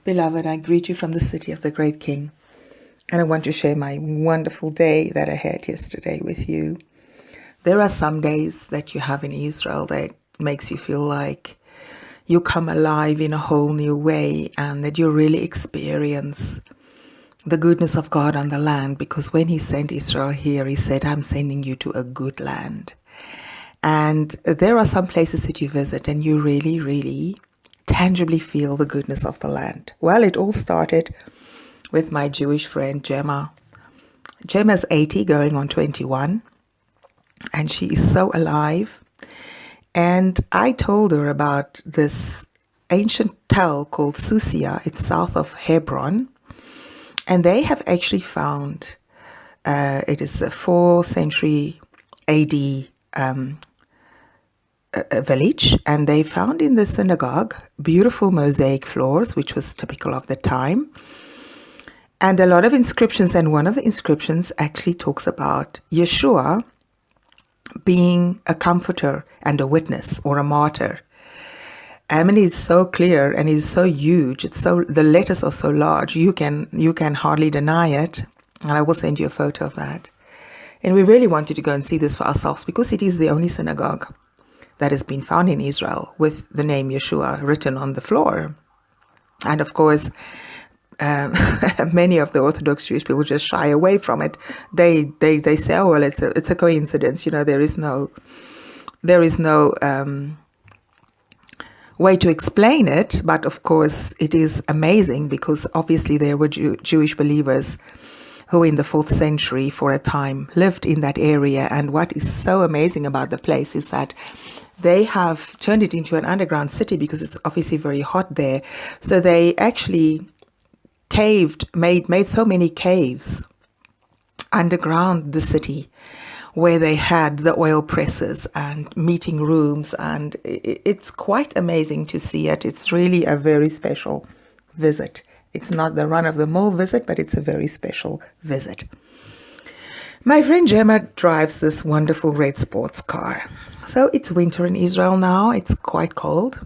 Beloved, I greet you from the city of the great King, and I want to share my wonderful day that I had yesterday with you. There are some days that you have in Israel that makes you feel like you come alive in a whole new way and that you really experience the goodness of God on the land, because when he sent Israel here, he said, I'm sending you to a good land. And there are some places that you visit and you really, really tangibly feel the goodness of the land. Well, it all started with my Jewish friend Gemma. Gemma's 80 going on 21, and she is so alive. And I told her about this ancient tell called Susiya. It's south of Hebron, and they have actually found it is a 4th century AD a village, and they found in the synagogue beautiful mosaic floors, which was typical of the time, and a lot of inscriptions. And one of the inscriptions actually talks about Yeshua being a comforter and a witness or a martyr. I mean, it's so clear and it's so huge. The letters are so large, you can hardly deny it. And I will send you a photo of that. And we really wanted to go and see this for ourselves, because it is the only synagogue that has been found in Israel with the name Yeshua written on the floor. And of course, many of the Orthodox Jewish people just shy away from it. They say, oh, well, it's a coincidence. You know, there is no way to explain it. But of course, it is amazing, because obviously there were Jewish believers who in the 4th century for a time lived in that area. And what is so amazing about the place is that they have turned it into an underground city, because it's obviously very hot there. So they actually made so many caves underground the city, where they had the oil presses and meeting rooms, and it's quite amazing to see it. It's really a very special visit. It's not the run-of-the-mill visit, but it's a very special visit. My friend Gemma drives this wonderful red sports car. So it's winter in Israel now. It's quite cold.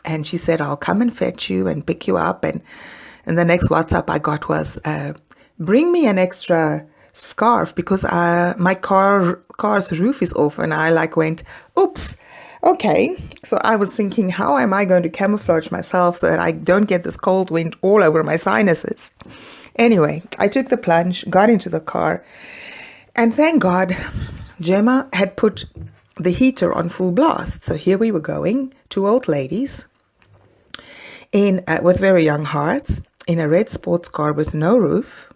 And she said, I'll come and fetch you and pick you up. And the next WhatsApp I got was, bring me an extra scarf, because my car's roof is off. And I went, oops, okay. So I was thinking, how am I going to camouflage myself so that I don't get this cold wind all over my sinuses? Anyway, I took the plunge, got into the car, and thank God, Gemma had put the heater on full blast. So here we were going, 2 old ladies with very young hearts, in a red sports car with no roof,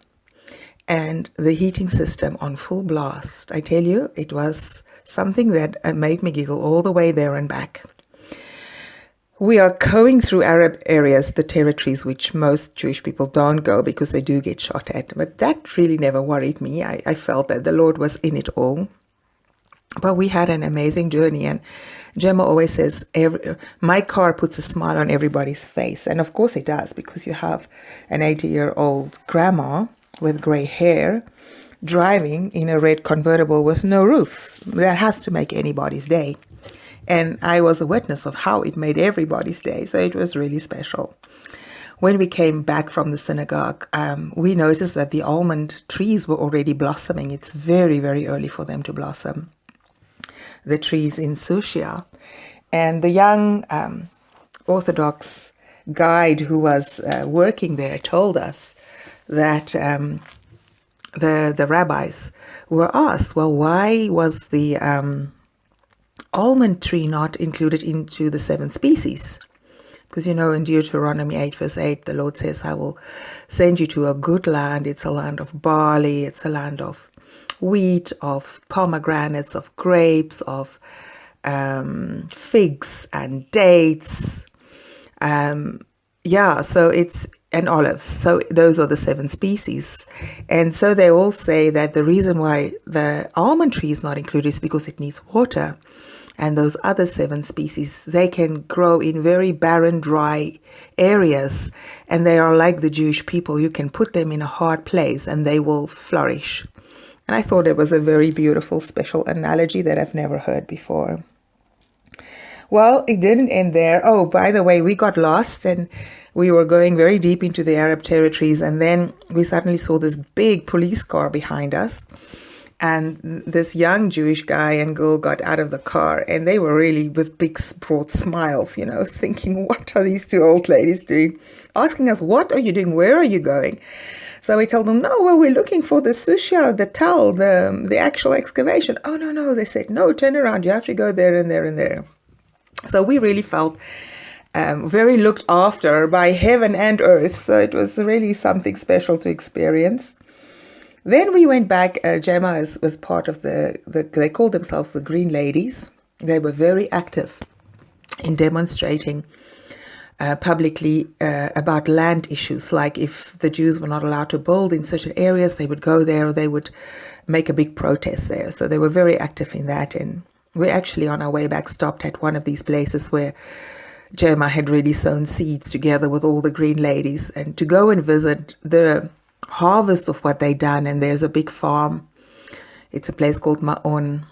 and the heating system on full blast. I tell you, it was something that made me giggle all the way there and back. We are going through Arab areas, the territories which most Jewish people don't go, because they do get shot at. But that really never worried me. I felt that the Lord was in it all. But we had an amazing journey, and Gemma always says, my car puts a smile on everybody's face. And of course it does, because you have an 80-year-old grandma with gray hair driving in a red convertible with no roof. That has to make anybody's day. And I was a witness of how it made everybody's day. So it was really special. When we came back from the synagogue, we noticed that the almond trees were already blossoming. It's very, very early for them to blossom, the trees in Susiya. And the young Orthodox guide who was working there told us that the rabbis were asked, well, why was the almond tree not included into the 7 species? Because, you know, in Deuteronomy 8 verse 8, the Lord says, I will send you to a good land. It's a land of barley. It's a land of wheat, of pomegranates, of grapes, of figs and dates. So it's, and olives. So those are the 7 species. And so they all say that the reason why the almond tree is not included is because it needs water. And those other 7 species, they can grow in very barren, dry areas. And they are like the Jewish people. You can put them in a hard place and they will flourish. And I thought it was a very beautiful, special analogy that I've never heard before. Well, it didn't end there. Oh, by the way, we got lost and we were going very deep into the Arab territories. And then we suddenly saw this big police car behind us. And this young Jewish guy and girl got out of the car, and they were really with big, broad smiles, thinking, what are these two old ladies doing? Asking us, what are you doing? Where are you going? So we told them, no, well, we're looking for the Susiya, the towel, the actual excavation. Oh, no. They said, no, turn around. You have to go there and there and there. So we really felt very looked after by heaven and earth. So it was really something special to experience. Then we went back. Gemma was part of they called themselves the Green Ladies. They were very active in demonstrating publicly about land issues, like if the Jews were not allowed to build in certain areas, they would go there, or they would make a big protest there. So they were very active in that. And we actually, on our way back, stopped at one of these places where Gemma had really sown seeds together with all the Green Ladies, and to go and visit the harvest of what they done. And there's a big farm. It's a place called Ma'on.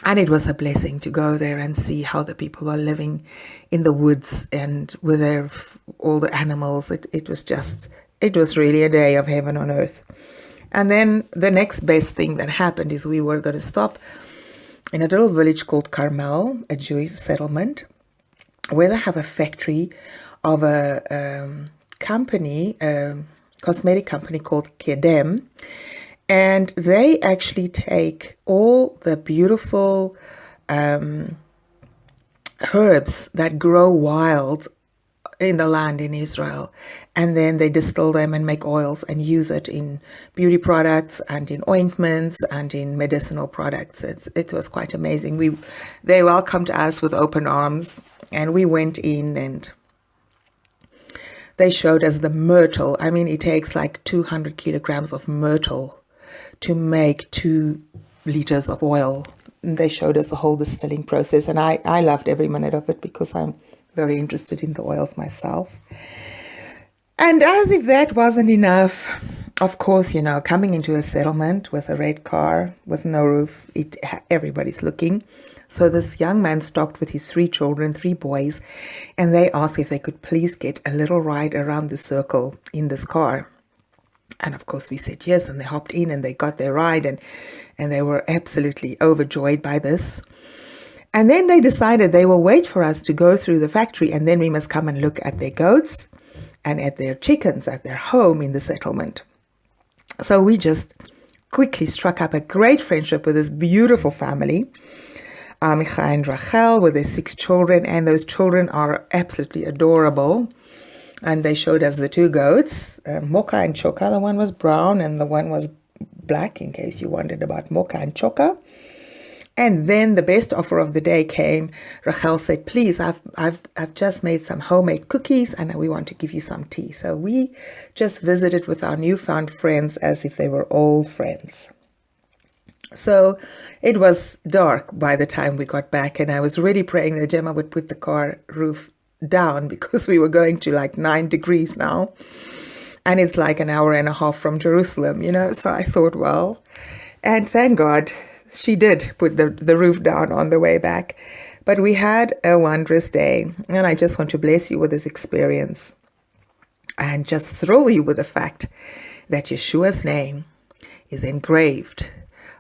And it was a blessing to go there and see how the people are living in the woods and with all the animals. It was really a day of heaven on earth. And then the next best thing that happened is we were going to stop in a little village called Carmel, a Jewish settlement, where they have a factory of a company, cosmetic company called Kedem, and they actually take all the beautiful herbs that grow wild in the land in Israel, and then they distill them and make oils and use it in beauty products and in ointments and in medicinal products. It was quite amazing. They welcomed us with open arms, and we went in and they showed us the myrtle. I mean, it takes like 200 kilograms of myrtle to make 2 liters of oil. And they showed us the whole distilling process, and I loved every minute of it because I'm very interested in the oils myself. And as if that wasn't enough, of course, coming into a settlement with a red car with no roof, everybody's looking. So this young man stopped with his 3 children, 3 boys, and they asked if they could please get a little ride around the circle in this car. And of course we said yes, and they hopped in and they got their ride, and they were absolutely overjoyed by this. And then they decided they will wait for us to go through the factory, and then we must come and look at their goats and at their chickens at their home in the settlement. So we just quickly struck up a great friendship with this beautiful family, Micha and Rachel, with their 6 children, and those children are absolutely adorable. And they showed us the 2 goats, Mocha and Choka. The one was brown and the one was black, in case you wondered about Mocha and Choka. And then the best offer of the day came. Rachel said, please, I've just made some homemade cookies and we want to give you some tea. So we just visited with our newfound friends as if they were old friends. So it was dark by the time we got back, and I was really praying that Gemma would put the car roof down because we were going to like 9 degrees now. And it's like an hour and a half from Jerusalem, So I thought, well, and thank God she did put the roof down on the way back. But we had a wondrous day, and I just want to bless you with this experience and just thrill you with the fact that Yeshua's name is engraved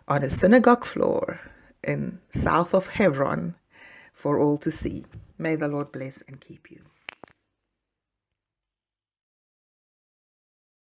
on a synagogue floor in south of Hebron for all to see. May the Lord bless and keep you.